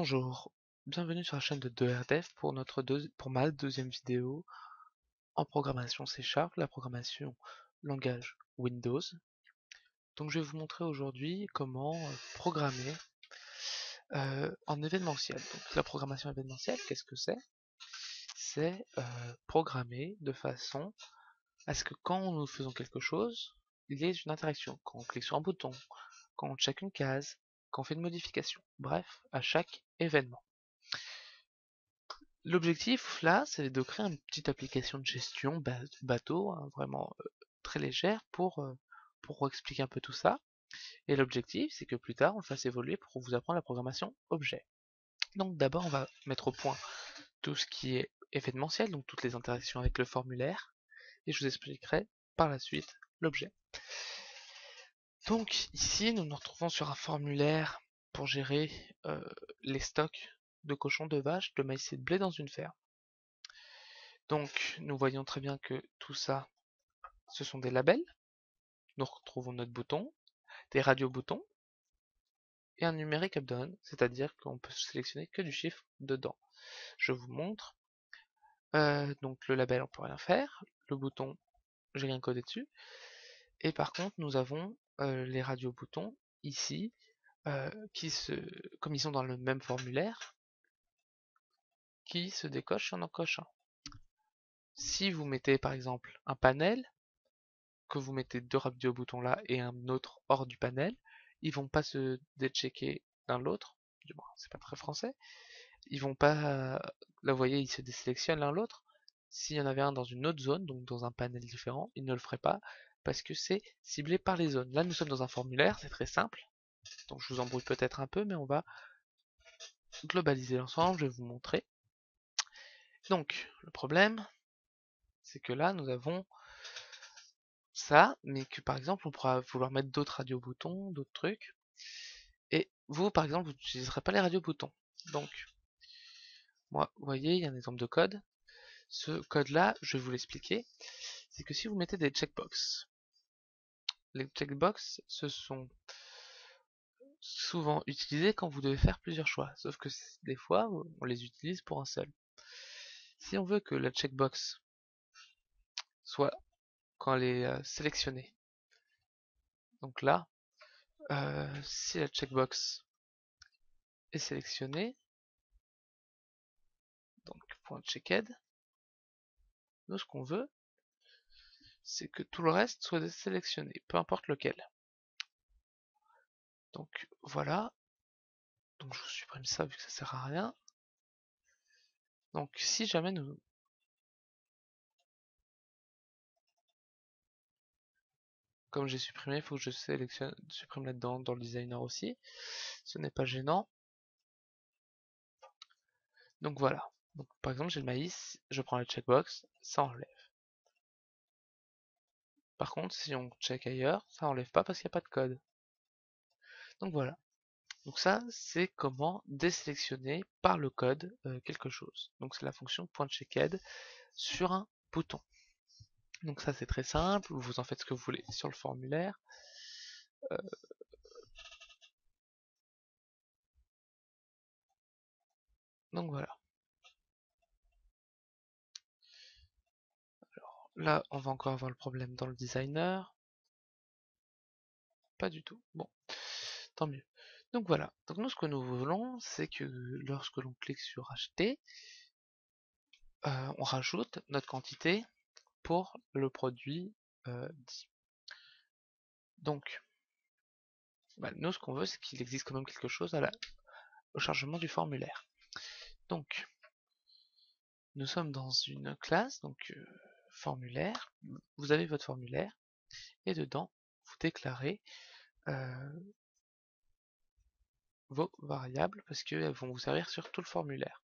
Bonjour, bienvenue sur la chaîne de 2RDev pour ma deuxième vidéo en programmation C#, la programmation langage Windows. Donc je vais vous montrer aujourd'hui comment programmer en événementiel. Donc la programmation événementielle, qu'est-ce que c'est? C'est programmer de façon à ce que quand nous faisons quelque chose, il y ait une interaction. Quand on clique sur un bouton, quand on check une case, quand on fait une modification. Bref, à chaque événement. L'objectif là, c'est de créer une petite application de gestion bateau, hein, vraiment très légère pour expliquer un peu tout ça. Et l'objectif, c'est que plus tard, on le fasse évoluer pour vous apprendre la programmation objet. Donc d'abord, on va mettre au point tout ce qui est événementiel, donc toutes les interactions avec le formulaire, et je vous expliquerai par la suite l'objet. Donc ici, nous nous retrouvons sur un formulaire pour gérer les stocks de cochons, de vaches, de maïs et de blé dans une ferme. Donc nous voyons très bien que tout ça, ce sont des labels. Nous retrouvons notre bouton, des radio-boutons et un numérique up-down, c'est-à-dire qu'on peut sélectionner que du chiffre dedans. Je vous montre. Donc le label, on peut rien faire. Le bouton, j'ai rien codé dessus. Et par contre, nous avons les radio-boutons ici, comme ils sont dans le même formulaire, qui se décochent en en cochant. Si vous mettez par exemple un panel, que vous mettez deux radio-boutons là et un autre hors du panel, ils vont pas se déchecker l'un l'autre, du moins c'est pas très français, ils vont pas, là vous voyez ils se désélectionnent l'un l'autre, s'il y en avait un dans une autre zone, donc dans un panel différent, ils ne le feraient pas, parce que c'est ciblé par les zones. Là nous sommes dans un formulaire, c'est très simple, donc je vous embrouille peut-être un peu, mais on va globaliser l'ensemble, je vais vous montrer. Donc le problème, c'est que là nous avons ça, mais que par exemple on pourra vouloir mettre d'autres radio-boutons, d'autres trucs, et vous par exemple vous n'utiliserez pas les radio-boutons. Donc moi, vous voyez, il y a un exemple de code. Ce code-là, je vais vous l'expliquer. C'est que si vous mettez des checkbox, les checkbox, ce sont souvent utilisés quand vous devez faire plusieurs choix. Sauf que des fois, on les utilise pour un seul. Si on veut que la checkbox soit quand elle est sélectionnée, donc là, si la checkbox est sélectionnée, donc .checked, nous ce qu'on veut, c'est que tout le reste soit désélectionné, peu importe lequel. Donc voilà, donc je supprime ça vu que ça sert à rien. Donc si jamais nous... Comme j'ai supprimé, il faut que je supprime là-dedans dans le designer aussi. Ce n'est pas gênant. Donc voilà. Donc, par exemple, j'ai le maïs, je prends la checkbox, ça enlève. Par contre, si on check ailleurs, ça enlève pas parce qu'il n'y a pas de code. Donc voilà. Donc ça, c'est comment désélectionner par le code quelque chose. Donc c'est la fonction .checked sur un bouton. Donc ça c'est très simple, vous en faites ce que vous voulez sur le formulaire. Donc voilà. Alors là, on va encore avoir le problème dans le designer. Pas du tout. Bon, tant mieux. Donc voilà. Donc nous, ce que nous voulons, c'est que lorsque l'on clique sur acheter, on rajoute notre quantité pour le produit dit. Donc, nous, ce qu'on veut, c'est qu'il existe quand même quelque chose au chargement du formulaire. Donc, nous sommes dans une classe, donc formulaire. Vous avez votre formulaire et dedans, vous déclarez vos variables parce qu'elles vont vous servir sur tout le formulaire.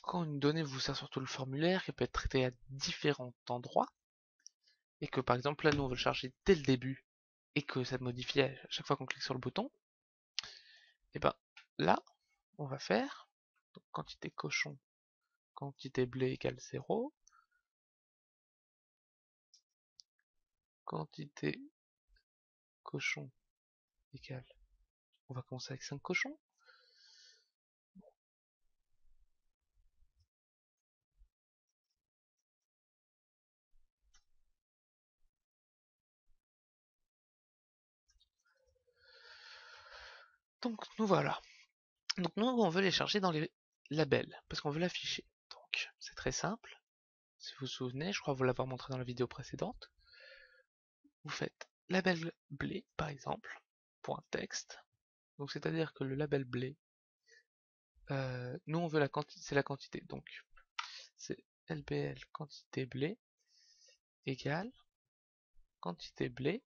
Quand une donnée vous sert sur tout le formulaire, elle peut être traitée à différents endroits, et que par exemple là nous on veut le charger dès le début, et que ça modifie à chaque fois qu'on clique sur le bouton, et ben là on va faire donc, quantité cochon, quantité blé égale 0, quantité cochon égale, on va commencer avec 5 cochons. Donc nous voilà. Donc nous on veut les charger dans les labels, parce qu'on veut l'afficher. Donc c'est très simple. Si vous vous souvenez, je crois vous l'avoir montré dans la vidéo précédente. Vous faites label blé par exemple, point texte. Donc c'est-à-dire que le label blé, nous on veut la quantité, c'est la quantité. Donc c'est lbl quantité blé égale quantité blé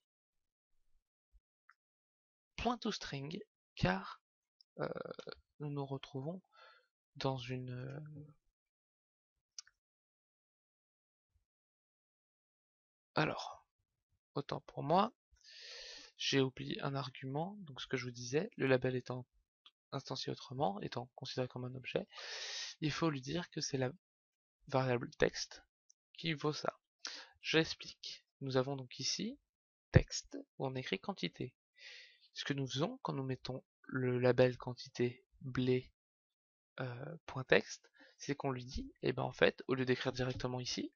point toString, car nous nous retrouvons dans une alors, autant pour moi, j'ai oublié un argument, donc ce que je vous disais, le label étant instancié autrement, étant considéré comme un objet, il faut lui dire que c'est la variable texte qui vaut ça. J'explique. Nous avons donc ici texte où on écrit quantité. Ce que nous faisons quand nous mettons le label quantité blé point texte, c'est qu'on lui dit, et ben en fait, au lieu d'écrire directement ici,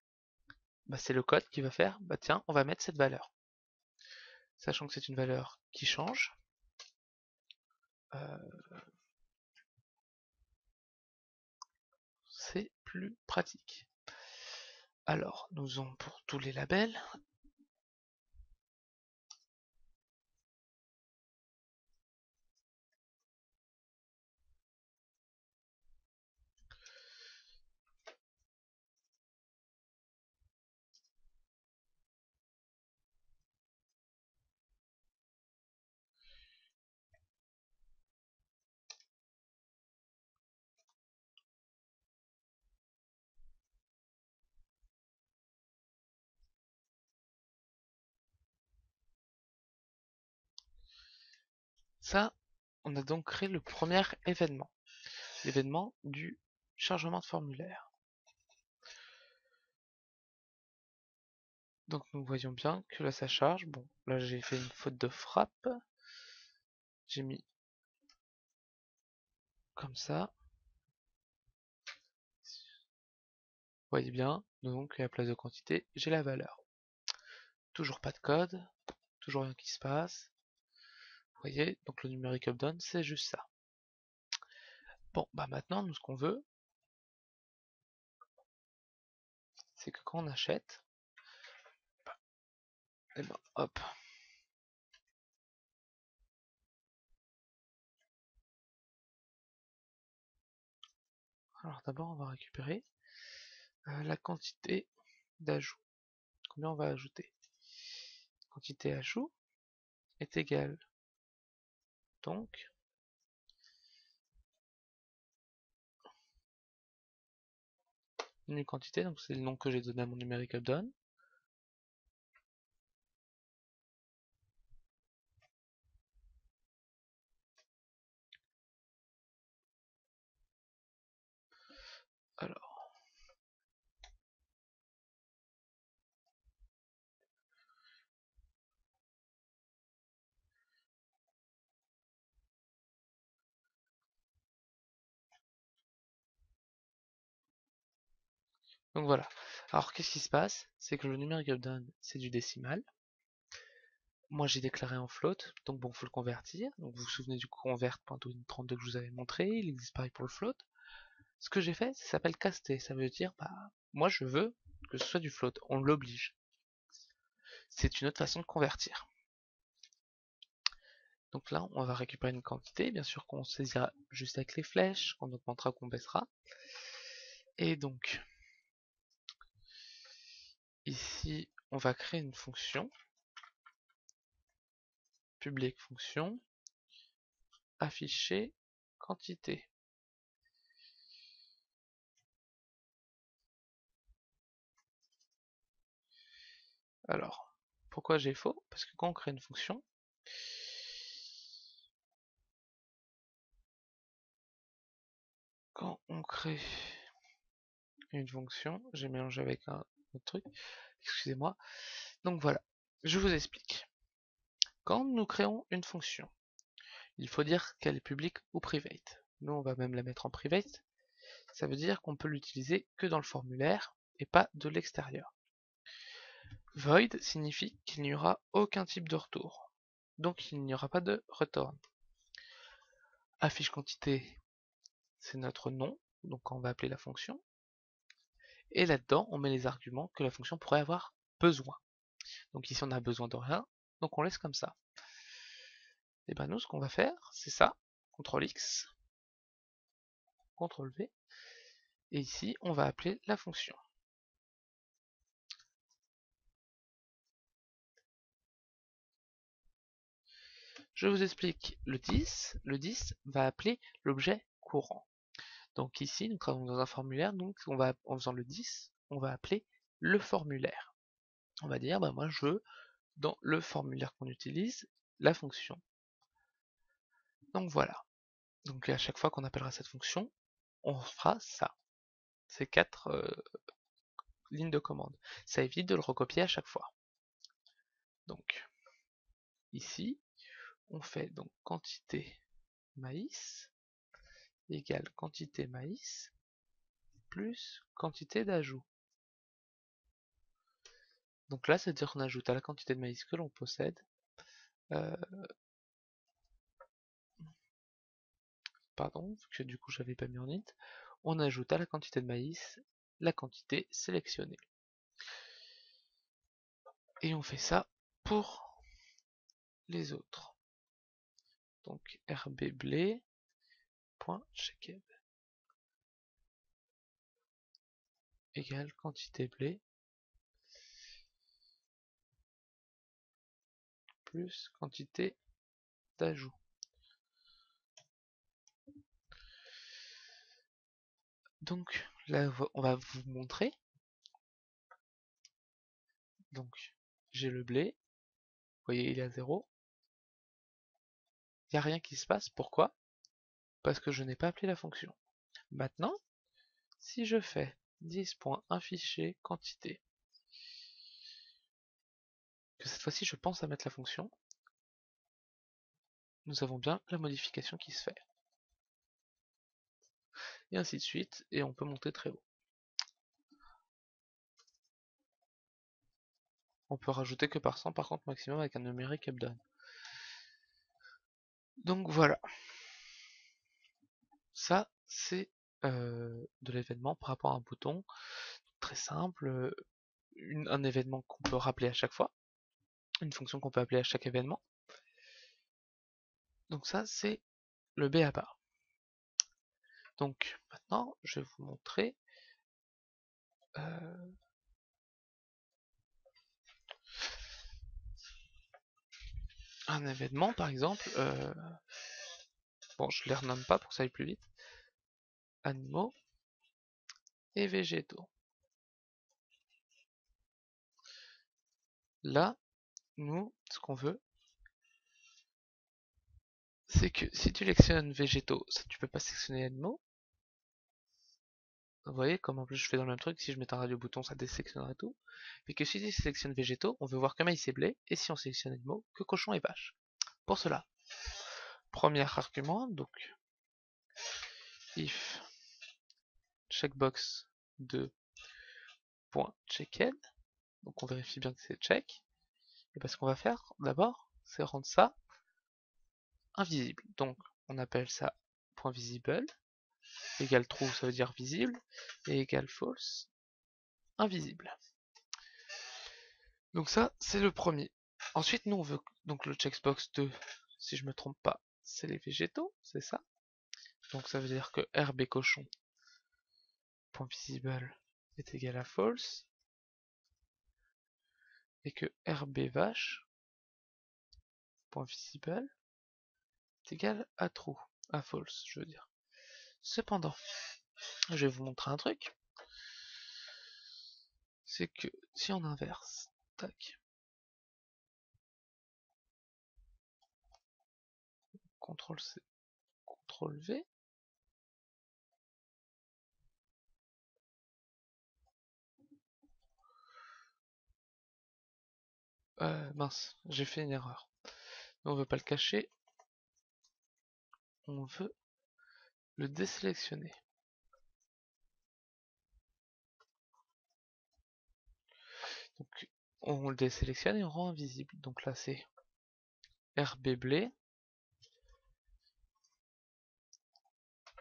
bah c'est le code qui va faire, bah tiens, on va mettre cette valeur. Sachant que c'est une valeur qui change, c'est plus pratique. Alors, nous avons pour tous les labels, ça, on a donc créé le premier événement, l'événement du chargement de formulaire. Donc nous voyons bien que là ça charge. Bon, là j'ai fait une faute de frappe. J'ai mis comme ça. Vous voyez bien, donc à la place de quantité, j'ai la valeur. Toujours pas de code, toujours rien qui se passe. Vous voyez, donc le numéric updone, c'est juste ça. Bon, bah maintenant, nous ce qu'on veut, c'est que quand on achète, et ben hop. Alors d'abord, on va récupérer la quantité d'ajout. Combien on va ajouter? Quantité ajout est égale donc une quantité, donc c'est le nom que j'ai donné à mon numéric updone. Alors, donc voilà. Alors qu'est-ce qui se passe? C'est que le numéric updone, c'est du décimal. Moi j'ai déclaré en float, donc bon, faut le convertir. Donc vous vous souvenez du convert.32 que je vous avais montré, il existe pareil pour le float. Ce que j'ai fait, ça s'appelle caster. Ça veut dire, bah, moi je veux que ce soit du float, on l'oblige. C'est une autre façon de convertir. Donc là, on va récupérer une quantité, bien sûr qu'on saisira juste avec les flèches, qu'on augmentera ou qu'on baissera. Et donc, ici, on va créer une fonction, public fonction, afficher quantité. Alors, pourquoi j'ai faux? Parce que quand on crée une fonction, quand on crée une fonction, j'ai mélangé avec un autre truc, excusez-moi. Donc voilà, Je vous explique. Quand nous créons une fonction, il faut dire qu'elle est publique ou private. Nous, on va même la mettre en private. Ça veut dire qu'on peut l'utiliser que dans le formulaire et pas de l'extérieur. Void signifie qu'il n'y aura aucun type de retour. Donc il n'y aura pas de return. Affiche quantité, c'est notre nom, donc on va appeler la fonction. Et là-dedans, on met les arguments que la fonction pourrait avoir besoin. Donc ici, on a besoin de rien, donc on laisse comme ça. Et ben nous, ce qu'on va faire, c'est ça. CTRL X, CTRL V. Et ici, on va appeler la fonction. Je vous explique le 10. Le 10 va appeler l'objet courant. Donc ici, nous travaillons dans un formulaire, donc en faisant le 10, on va appeler le formulaire. On va dire, moi je veux, dans le formulaire qu'on utilise, la fonction. Donc voilà. Donc à chaque fois qu'on appellera cette fonction, on fera ça. Ces 4 lignes de commande. Ça évite de le recopier à chaque fois. Donc ici, on fait donc quantité maïs égale quantité maïs plus quantité d'ajout. Donc là, c'est-à-dire qu'on ajoute à la quantité de maïs que l'on possède, pardon, vu que du coup j'avais pas mis en int, on ajoute à la quantité de maïs la quantité sélectionnée. Et on fait ça pour les autres. Donc rbblé.checked égale quantité blé plus quantité d'ajout. Donc là, on va vous montrer. Donc j'ai le blé, vous voyez il est à 0. Il n'y a rien qui se passe, pourquoi? Parce que je n'ai pas appelé la fonction. Maintenant, si je fais 10.infichier quantité, que cette fois-ci je pense à mettre la fonction, nous avons bien la modification qui se fait. Et ainsi de suite, et on peut monter très haut. On peut rajouter que par 100 par contre maximum avec un numérique updown. Donc voilà. Ça, c'est de l'événement par rapport à un bouton. Très simple, un événement qu'on peut rappeler à chaque fois. Une fonction qu'on peut appeler à chaque événement. Donc ça, c'est le B à bas. Donc maintenant, je vais vous montrer un événement, par exemple. Bon, je les renomme pas pour que ça aille plus vite. Animaux et végétaux. Là, nous, ce qu'on veut, c'est que si tu sélectionnes végétaux, ça, tu peux pas sélectionner animaux. Vous voyez, comme en plus je fais dans le même truc, si je mets un radio bouton, ça désélectionnerait tout. Mais que si tu sélectionnes végétaux, on veut voir que maïs et blé, et si on sélectionne animaux, que cochon et vache. Pour cela, premier argument, donc if checkbox 2.checked, donc on vérifie bien que c'est check, et parce qu'on va faire d'abord, c'est rendre ça invisible. Donc on appelle ça .visible, égal true ça veut dire visible, et égal false, invisible. Donc ça, c'est le premier. Ensuite, nous on veut donc le checkbox 2, si je me trompe pas, c'est les végétaux, c'est ça. Donc ça veut dire que RB cochon .visible est égal à false et que RB vache .visible est égal à true, à false, je veux dire. Cependant, je vais vous montrer un truc. C'est que si on inverse, tac, CTRL C, CTRL V, Mince, j'ai fait une erreur. On veut pas le cacher, on veut le désélectionner. Donc on le désélectionne et on rend invisible. Donc là c'est RB blé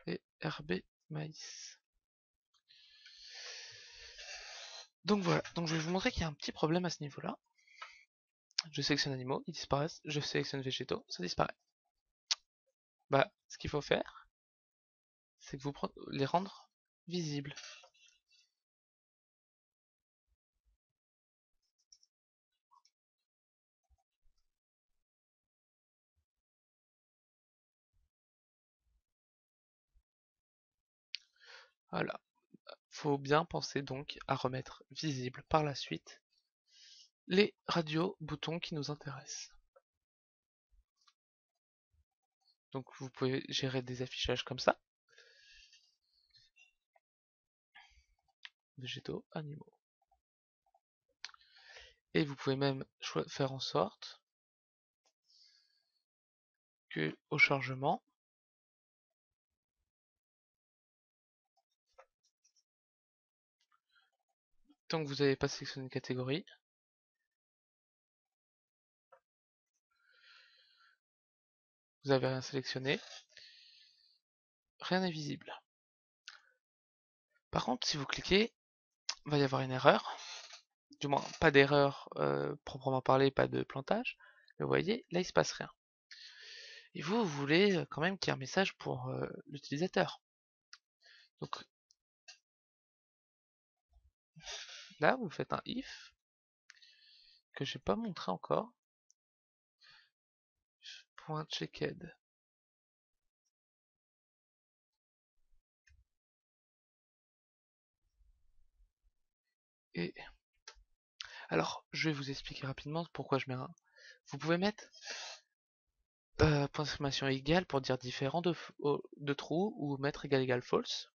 et RB maïs. Donc voilà, donc je vais vous montrer qu'il y a un petit problème à ce niveau-là. Je sélectionne animaux, ils disparaissent. Je sélectionne végétaux, ça disparaît. Bah, ce qu'il faut faire, c'est que vous les rendre visibles. Voilà. Faut bien penser donc à remettre visible par la suite les radios boutons qui nous intéressent. Donc vous pouvez gérer des affichages comme ça. Végétaux, animaux. Et vous pouvez même faire en sorte que au chargement, tant que vous n'avez pas sélectionné une catégorie, vous n'avez rien sélectionné, rien n'est visible. Par contre, si vous cliquez, il va y avoir une erreur. Du moins, pas d'erreur proprement parlé, pas de plantage. Mais vous voyez, là il se passe rien. Et vous voulez quand même qu'il y ait un message pour l'utilisateur. Donc là, vous faites un if que j'ai pas montré encore. .checked. Et alors, je vais vous expliquer rapidement pourquoi je mets un. Vous pouvez mettre point d'exclamation égal pour dire différent de true ou mettre égal false.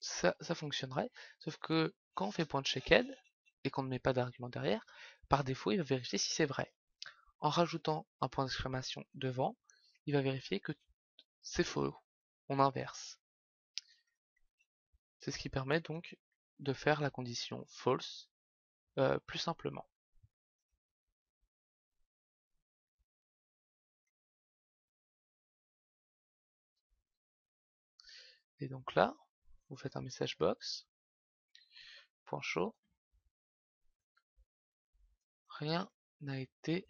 Ça fonctionnerait, sauf que quand on fait point checked et qu'on ne met pas d'argument derrière, par défaut il va vérifier si c'est vrai. En rajoutant un point d'exclamation devant, il va vérifier que c'est faux. On inverse. C'est ce qui permet donc de faire la condition false plus simplement. Et donc là, vous faites un message box, point chaud, rien n'a été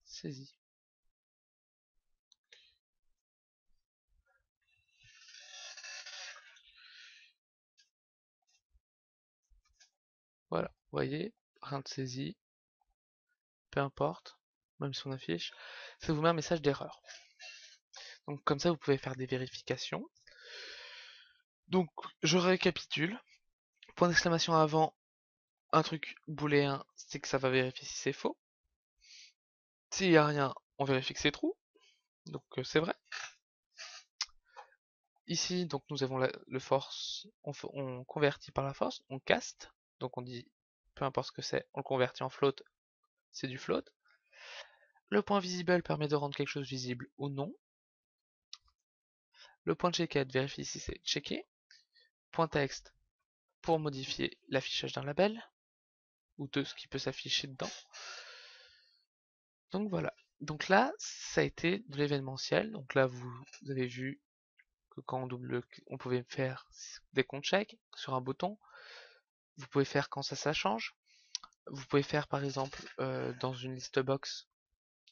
saisi. Voilà, vous voyez, rien de saisi, peu importe, même si on affiche, ça vous met un message d'erreur. Donc comme ça, vous pouvez faire des vérifications. Donc je récapitule. Point d'exclamation avant, un truc booléen, c'est que ça va vérifier si c'est faux. S'il n'y a rien, on vérifie que c'est true. Donc c'est vrai. Ici, donc nous avons le force, on convertit par la force, on cast, donc on dit peu importe ce que c'est, on le convertit en float, c'est du float. Le point visible permet de rendre quelque chose visible ou non. Le point checked vérifie si c'est checké. Point texte pour modifier l'affichage d'un label ou de ce qui peut s'afficher dedans. Donc voilà. Donc là, ça a été de l'événementiel. Donc là, vous avez vu que quand on double, on pouvait faire des comptes check sur un bouton. Vous pouvez faire quand ça change. Vous pouvez faire par exemple dans une liste box.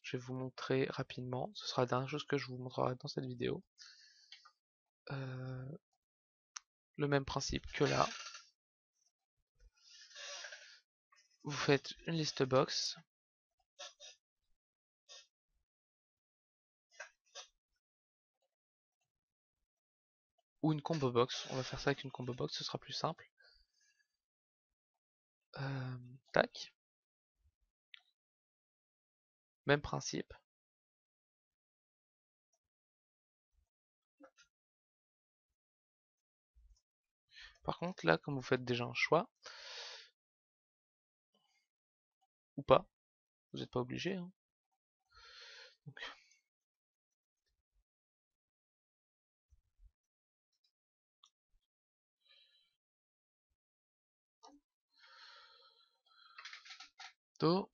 Je vais vous montrer rapidement. Ce sera la dernière chose que je vous montrerai dans cette vidéo. Le même principe que là. Vous faites une liste box. Ou une combo box. On va faire ça avec une combo box, ce sera plus simple. Tac. Même principe. Par contre, là, comme vous faites déjà un choix, ou pas, vous n'êtes pas obligé, hein. Donc, Do,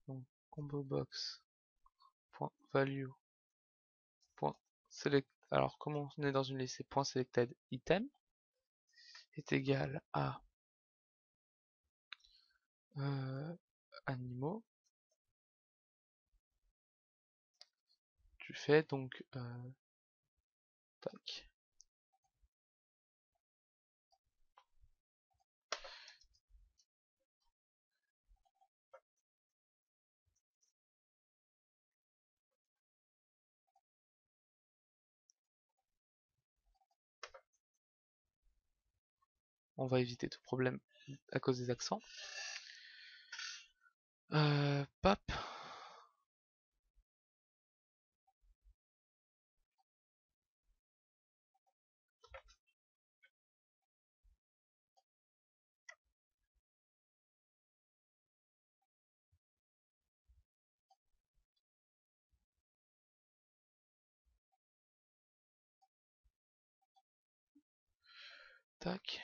donc combo box point value point select. Alors comme on est dans une liste, c'est point selected item est égal à animaux. Tu fais donc tac. On va éviter tout problème à cause des accents. Pop. Tac.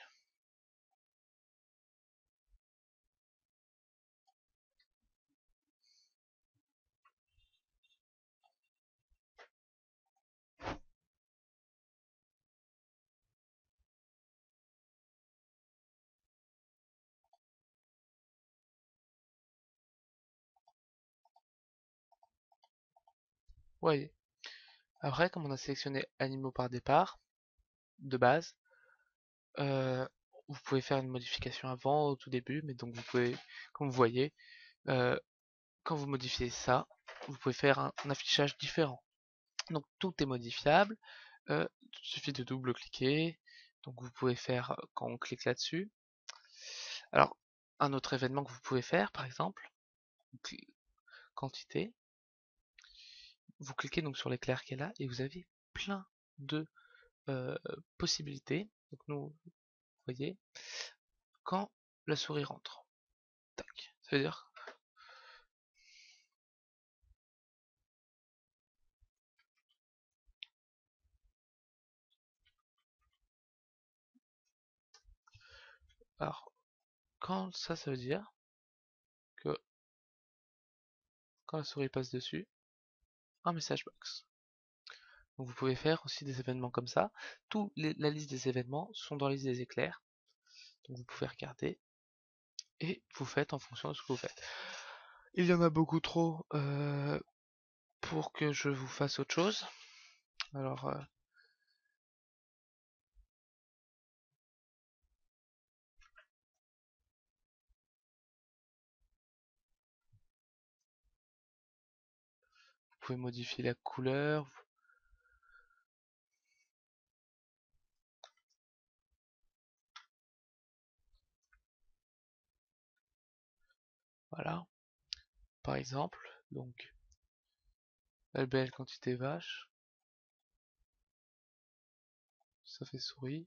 Ouais. Après, comme on a sélectionné animaux par départ, de base, euh, vous pouvez faire une modification avant, au tout début, mais donc vous pouvez, comme vous voyez, euh, quand vous modifiez ça, vous pouvez faire un affichage différent. Donc tout est modifiable, il suffit de double-cliquer, donc vous pouvez faire quand on clique là-dessus. Alors, un autre événement que vous pouvez faire, par exemple, quantité, vous cliquez donc sur l'éclair qui est là et vous avez plein de euh, possibilités. Donc nous, vous voyez, quand la souris rentre. Tac. Ça veut dire, alors, quand ça veut dire que quand la souris passe dessus, un message box. Donc vous pouvez faire aussi des événements comme ça. La liste des événements sont dans la liste des éclairs. Donc vous pouvez regarder et vous faites en fonction de ce que vous faites. Il y en a beaucoup trop pour que je vous fasse autre chose. Alors, vous pouvez modifier la couleur. Voilà. Par exemple, donc, belle quantité vache. Ça fait souris.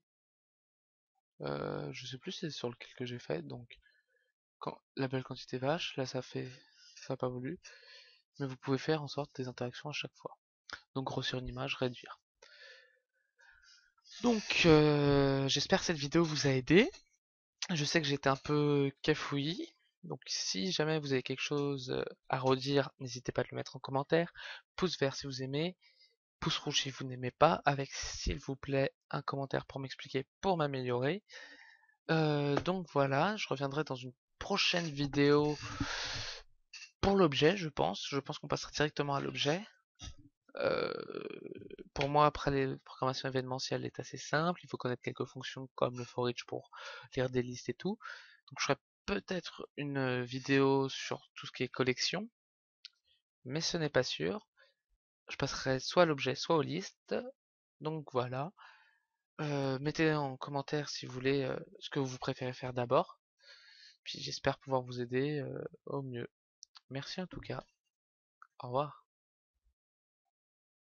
Je sais plus si c'est sur lequel que j'ai fait. Donc, quand la belle quantité vache, là ça fait, ça n'a pas voulu. Mais vous pouvez faire en sorte des interactions à chaque fois. Donc grossir une image, réduire. Donc j'espère que cette vidéo vous a aidé. Je sais que j'étais un peu cafouillis. Donc si jamais vous avez quelque chose à redire, n'hésitez pas à le mettre en commentaire. Pouce vert si vous aimez, pouce rouge si vous n'aimez pas, avec s'il vous plaît un commentaire pour m'expliquer, pour m'améliorer. Donc voilà, je reviendrai dans une prochaine vidéo pour l'objet, je pense. Je pense qu'on passera directement à l'objet. Euh, pour moi, après les programmations événementielles est assez simple. Il faut connaître quelques fonctions comme le for each pour lire des listes et tout. Donc je ferai peut-être une vidéo sur tout ce qui est collection, mais ce n'est pas sûr. Je passerai soit à l'objet, soit aux listes. Donc voilà. Mettez en commentaire si vous voulez ce que vous préférez faire d'abord. Puis j'espère pouvoir vous aider au mieux. Merci en tout cas. Au revoir.